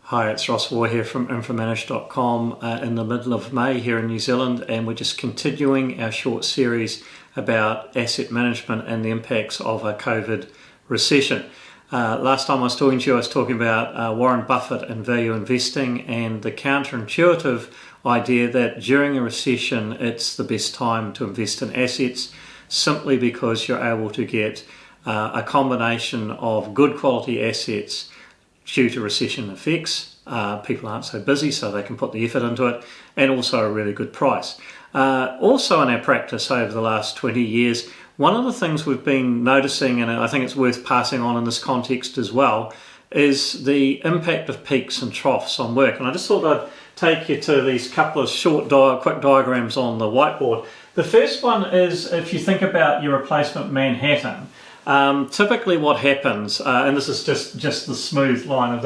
Hi, it's Ross War here from infomanage.com in the middle of May here in New Zealand, and we're just continuing our short series about asset management and the impacts of a COVID recession. Last time I was talking to you, I was talking about Warren Buffett and value investing and the counterintuitive idea that during a recession it's the best time to invest in assets simply because you're able to get a combination of good quality assets due to recession effects. People aren't so busy, so they can put the effort into it, and also a really good price. Also in our practice over the last 20 years, one of the things we've been noticing, and I think it's worth passing on in this context as well, is the impact of peaks and troughs on work. And I just thought I'd take you to these couple of short quick diagrams on the whiteboard. The first one is if you think about your replacement Manhattan. Typically what happens, and this is just the smooth line of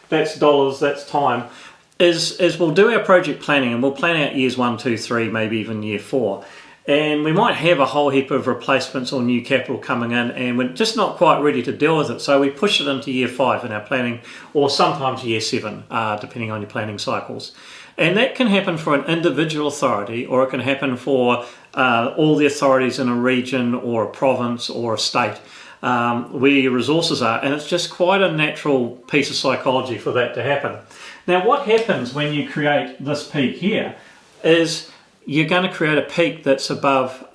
that's dollars, that's time, is we'll do our project planning and we'll plan out years 1, 2, 3, maybe even year 4. And we might have a whole heap of replacements or new capital coming in and we're just not quite ready to deal with it. So we push it into year 5 in our planning, or sometimes year 7, depending on your planning cycles. And that can happen for an individual authority, or it can happen for all the authorities in a region or a province or a state where your resources are. And it's just quite a natural piece of psychology for that to happen. Now, what happens when you create this peak here is you're going to create a peak that's above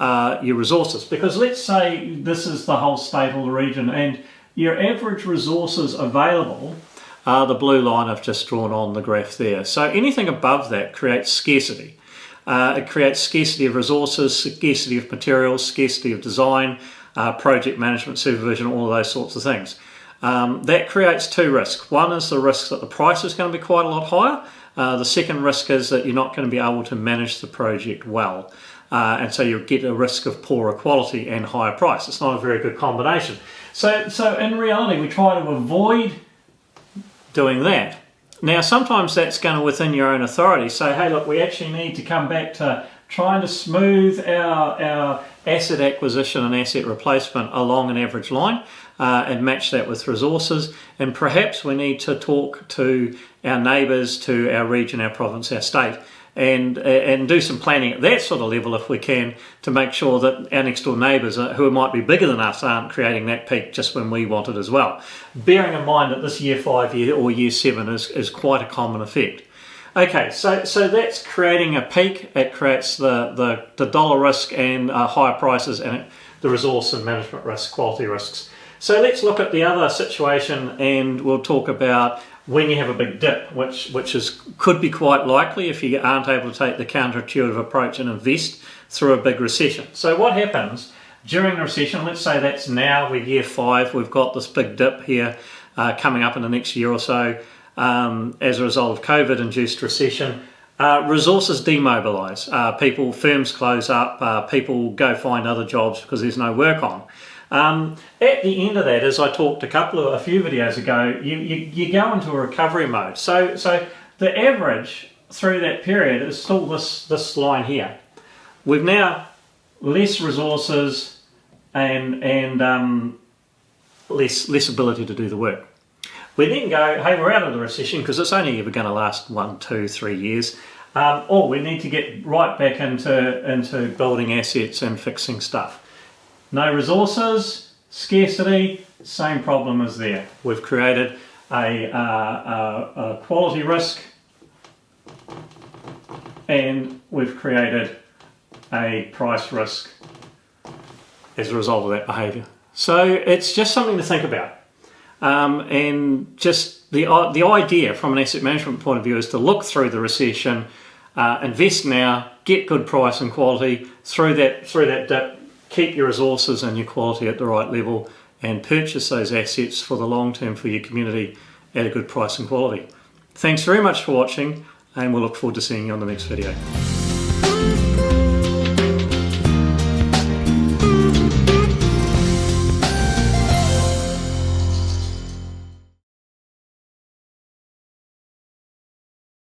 your resources. Because let's say this is the whole state or the region, and your average resources available are the blue line I've just drawn on the graph there. So anything above that creates scarcity. It creates scarcity of resources, scarcity of materials, scarcity of design, project management, supervision, all of those sorts of things. That creates two risks. One is the risk that the price is going to be quite a lot higher. The second risk is that you're not going to be able to manage the project well. And so you'll get a risk of poorer quality and higher price. It's not a very good combination. So in reality, we try to avoid doing that. Now, sometimes that's going to, within your own authority, say, hey, look, we actually need to come back to trying to smooth our asset acquisition and asset replacement along an average line and match that with resources. And perhaps we need to talk to our neighbours, to our region, our province, our state, and do some planning at that sort of level if we can, to make sure that our next door neighbours who might be bigger than us aren't creating that peak just when we want it as well. Bearing in mind that this year 5 or year 7 is quite a common effect. Okay, so that's creating a peak. It creates the dollar risk and higher prices, and the resource and management risks, quality risks. So let's look at the other situation, and we'll talk about when you have a big dip, which could be quite likely if you aren't able to take the counterintuitive approach and invest through a big recession. So what happens during a recession? Let's say that's now, we're year 5, we've got this big dip here coming up in the next year or so as a result of COVID-induced recession. Resources demobilise, firms close up, people go find other jobs because there's no work on. At the end of that, as I talked a few videos ago, you go into a recovery mode. So the average through that period is still this line here. We've now less resources and less ability to do the work. We then go, hey, we're out of the recession because it's only ever going to last 1, 2, 3 years. Or we need to get right back into building assets and fixing stuff. No resources, scarcity, same problem as there. We've created a quality risk and we've created a price risk as a result of that behaviour. So it's just something to think about. And just the idea from an asset management point of view is to look through the recession, invest now, get good price and quality through that dip. Keep your resources and your quality at the right level and purchase those assets for the long term for your community at a good price and quality. Thanks very much for watching, and we'll look forward to seeing you on the next video.